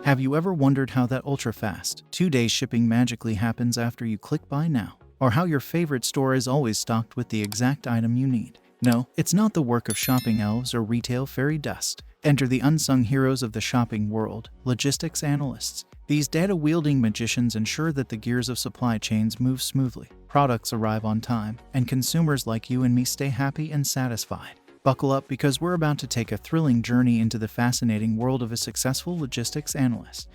Have you ever wondered how that ultra-fast, 2-day shipping magically happens after you click buy now? Or how your favorite store is always stocked with the exact item you need? No, it's not the work of shopping elves or retail fairy dust. Enter the unsung heroes of the shopping world, logistics analysts. These data-wielding magicians ensure that the gears of supply chains move smoothly, products arrive on time, and consumers like you and me stay happy and satisfied. Buckle up because we're about to take a thrilling journey into the fascinating world of a successful logistics analyst.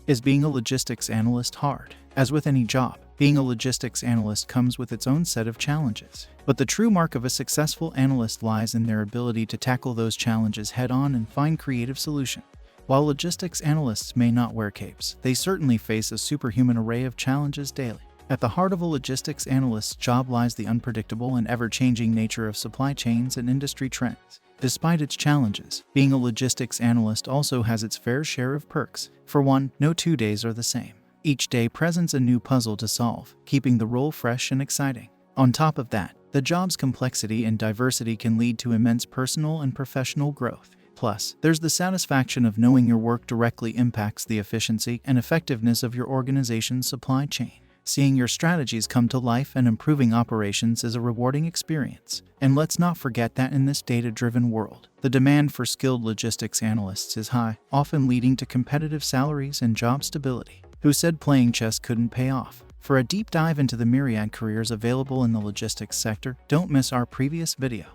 Is being a logistics analyst hard? As with any job, being a logistics analyst comes with its own set of challenges. But the true mark of a successful analyst lies in their ability to tackle those challenges head-on and find creative solutions. While logistics analysts may not wear capes, they certainly face a superhuman array of challenges daily. At the heart of a logistics analyst's job lies the unpredictable and ever-changing nature of supply chains and industry trends. Despite its challenges, being a logistics analyst also has its fair share of perks. For one, no 2 days are the same. Each day presents a new puzzle to solve, keeping the role fresh and exciting. On top of that, the job's complexity and diversity can lead to immense personal and professional growth. Plus, there's the satisfaction of knowing your work directly impacts the efficiency and effectiveness of your organization's supply chain. Seeing your strategies come to life and improving operations is a rewarding experience. And let's not forget that in this data-driven world, the demand for skilled logistics analysts is high, often leading to competitive salaries and job stability. Who said playing chess couldn't pay off? For a deep dive into the myriad careers available in the logistics sector, don't miss our previous video.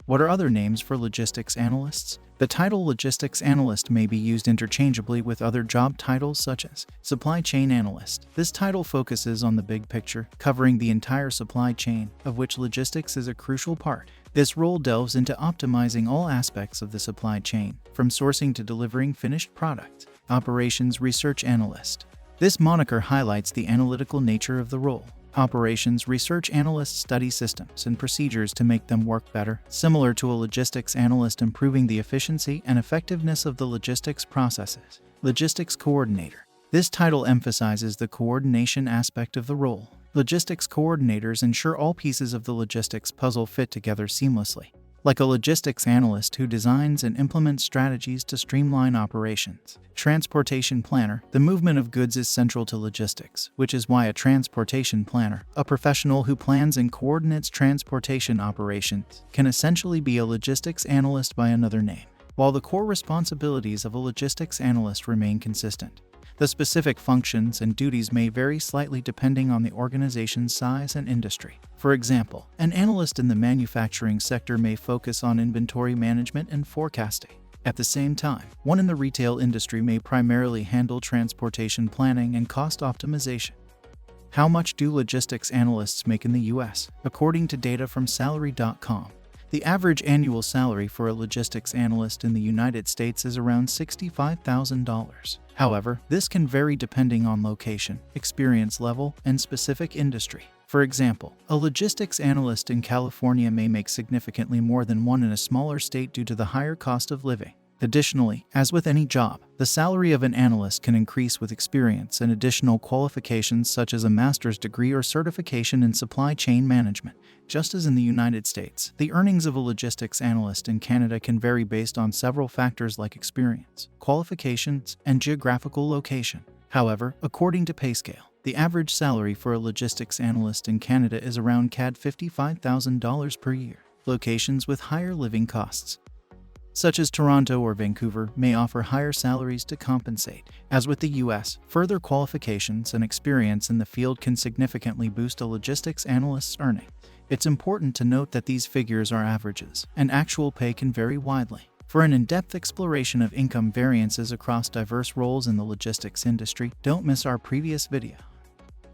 What are other names for logistics analysts? The title logistics analyst may be used interchangeably with other job titles such as supply chain analyst. This title focuses on the big picture, covering the entire supply chain, of which logistics is a crucial part. This role delves into optimizing all aspects of the supply chain, from sourcing to delivering finished product. Operations research analyst. This moniker highlights the analytical nature of the role. Operations research analysts study systems and procedures to make them work better, similar to a logistics analyst improving the efficiency and effectiveness of the logistics processes. Logistics coordinator. This title emphasizes the coordination aspect of the role. Logistics coordinators ensure all pieces of the logistics puzzle fit together seamlessly. Like a logistics analyst who designs and implements strategies to streamline operations. Transportation planner. The movement of goods is central to logistics, which is why a transportation planner, a professional who plans and coordinates transportation operations, can essentially be a logistics analyst by another name. While the core responsibilities of a logistics analyst remain consistent, the specific functions and duties may vary slightly depending on the organization's size and industry. For example, an analyst in the manufacturing sector may focus on inventory management and forecasting. At the same time, one in the retail industry may primarily handle transportation planning and cost optimization. How much do logistics analysts make in the US? According to data from salary.com, the average annual salary for a logistics analyst in the United States is around $65,000. However, this can vary depending on location, experience level, and specific industry. For example, a logistics analyst in California may make significantly more than one in a smaller state due to the higher cost of living. Additionally, as with any job, the salary of an analyst can increase with experience and additional qualifications such as a master's degree or certification in supply chain management. Just as in the United States, the earnings of a logistics analyst in Canada can vary based on several factors like experience, qualifications, and geographical location. However, according to PayScale, the average salary for a logistics analyst in Canada is around CAD $55,000 per year. Locations with higher living costs, such as Toronto or Vancouver, may offer higher salaries to compensate. As with the US, further qualifications and experience in the field can significantly boost a logistics analyst's earnings. It's important to note that these figures are averages, and actual pay can vary widely. For an in-depth exploration of income variances across diverse roles in the logistics industry, don't miss our previous video.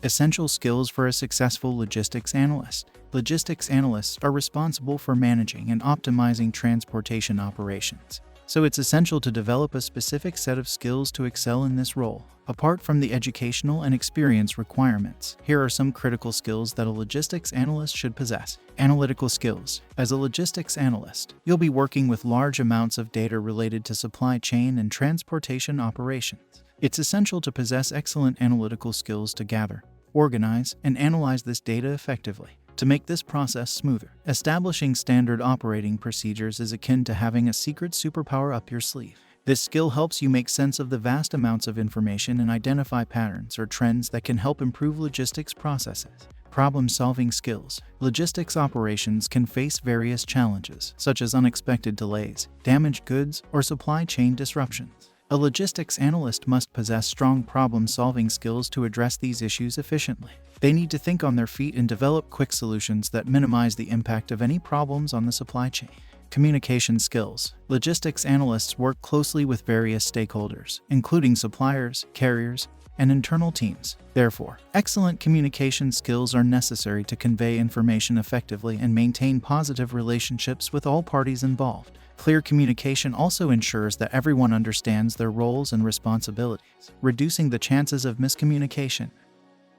Essential skills for a successful logistics analyst. Logistics analysts are responsible for managing and optimizing transportation operations, so it's essential to develop a specific set of skills to excel in this role. Apart from the educational and experience requirements, here are some critical skills that a logistics analyst should possess. Analytical skills. As a logistics analyst, you'll be working with large amounts of data related to supply chain and transportation operations. It's essential to possess excellent analytical skills to gather, organize, and analyze this data effectively. to make this process smoother. Establishing standard operating procedures is akin to having a secret superpower up your sleeve. This skill helps you make sense of the vast amounts of information and identify patterns or trends that can help improve logistics processes. Problem-solving skills. Logistics operations can face various challenges, such as unexpected delays, damaged goods, or supply chain disruptions. A logistics analyst must possess strong problem-solving skills to address these issues efficiently. They need to think on their feet and develop quick solutions that minimize the impact of any problems on the supply chain. Communication skills. Logistics analysts work closely with various stakeholders, including suppliers, carriers, and internal teams. Therefore, excellent communication skills are necessary to convey information effectively and maintain positive relationships with all parties involved. Clear communication also ensures that everyone understands their roles and responsibilities, reducing the chances of miscommunication.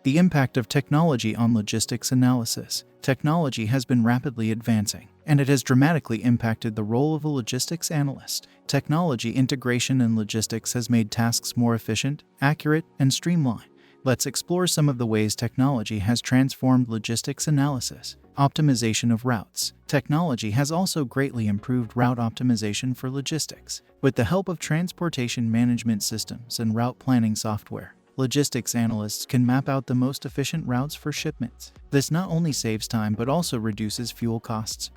The impact of technology on logistics analysis. Technology has been rapidly advancing, and it has dramatically impacted the role of a logistics analyst. Technology integration in logistics has made tasks more efficient, accurate, and streamlined. Let's explore some of the ways technology has transformed logistics analysis. Optimization of routes. Technology has also greatly improved route optimization for logistics. With the help of transportation management systems and route planning software, logistics analysts can map out the most efficient routes for shipments. This not only saves time but also reduces fuel costs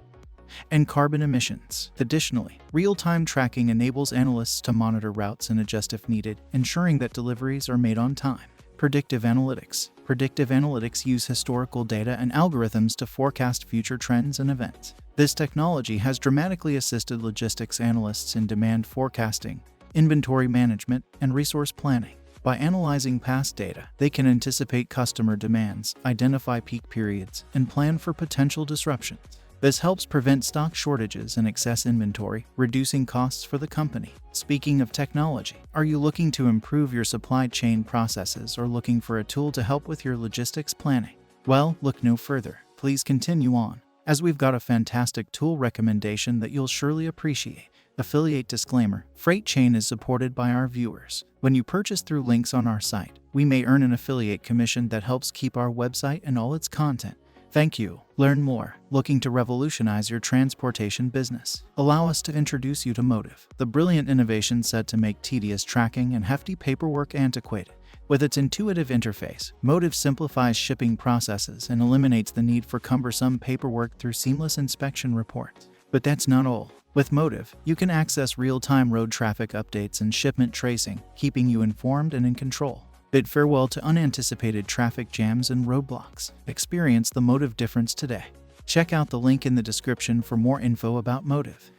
and carbon emissions. Additionally, real-time tracking enables analysts to monitor routes and adjust if needed, ensuring that deliveries are made on time. Predictive analytics. Predictive analytics use historical data and algorithms to forecast future trends and events. This technology has dramatically assisted logistics analysts in demand forecasting, inventory management, and resource planning. By analyzing past data, they can anticipate customer demands, identify peak periods, and plan for potential disruptions. This helps prevent stock shortages and excess inventory, reducing costs for the company. Speaking of technology, are you looking to improve your supply chain processes or looking for a tool to help with your logistics planning? Well, look no further. Please continue on, as we've got a fantastic tool recommendation that you'll surely appreciate. Affiliate disclaimer: Frate Chain is supported by our viewers. When you purchase through links on our site, we may earn an affiliate commission that helps keep our website and all its content. Thank you. Learn more. Looking to revolutionize your transportation business? Allow us to introduce you to Motive, the brilliant innovation set to make tedious tracking and hefty paperwork antiquated. With its intuitive interface, Motive simplifies shipping processes and eliminates the need for cumbersome paperwork through seamless inspection reports. But that's not all. With Motive, you can access real-time road traffic updates and shipment tracing, keeping you informed and in control. Bid farewell to unanticipated traffic jams and roadblocks. Experience the Motive difference today. Check out the link in the description for more info about Motive.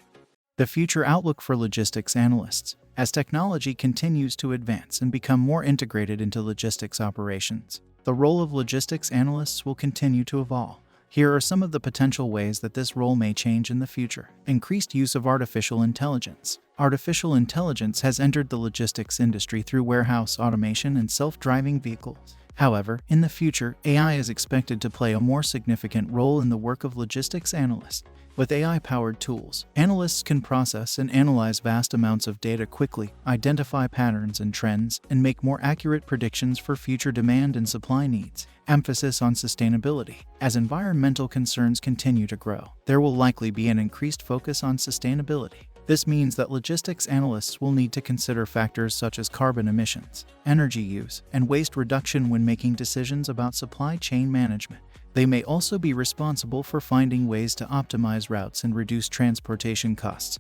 The future outlook for logistics analysts. As technology continues to advance and become more integrated into logistics operations, the role of logistics analysts will continue to evolve. Here are some of the potential ways that this role may change in the future. Increased use of artificial intelligence. Artificial intelligence has entered the logistics industry through warehouse automation and self-driving vehicles. However, in the future, AI is expected to play a more significant role in the work of logistics analysts. With AI-powered tools, analysts can process and analyze vast amounts of data quickly, identify patterns and trends, and make more accurate predictions for future demand and supply needs. Emphasis on sustainability. As environmental concerns continue to grow, there will likely be an increased focus on sustainability. This means that logistics analysts will need to consider factors such as carbon emissions, energy use, and waste reduction when making decisions about supply chain management. They may also be responsible for finding ways to optimize routes and reduce transportation costs,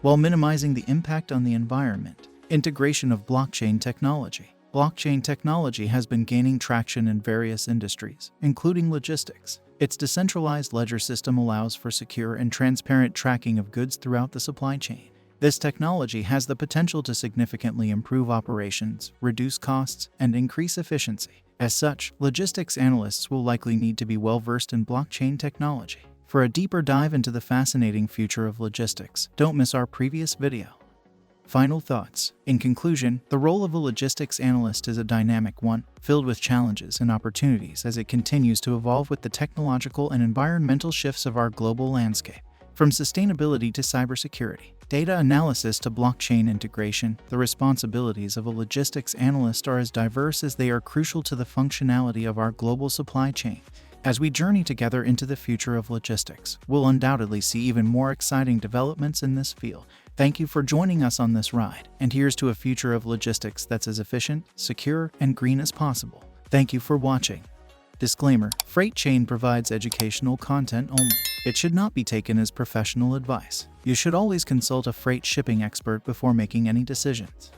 while minimizing the impact on the environment. Integration of blockchain technology. Blockchain technology has been gaining traction in various industries, including logistics. Its decentralized ledger system allows for secure and transparent tracking of goods throughout the supply chain. This technology has the potential to significantly improve operations, reduce costs, and increase efficiency. As such, logistics analysts will likely need to be well-versed in blockchain technology. For a deeper dive into the fascinating future of logistics, don't miss our previous video. Final thoughts. In conclusion, the role of a logistics analyst is a dynamic one, filled with challenges and opportunities as it continues to evolve with the technological and environmental shifts of our global landscape. From sustainability to cybersecurity, data analysis to blockchain integration, the responsibilities of a logistics analyst are as diverse as they are crucial to the functionality of our global supply chain. As we journey together into the future of logistics, we'll undoubtedly see even more exciting developments in this field. Thank you for joining us on this ride, and here's to a future of logistics that's as efficient, secure, and green as possible. Thank you for watching. Disclaimer: Frate Chain provides educational content only. It should not be taken as professional advice. You should always consult a freight shipping expert before making any decisions.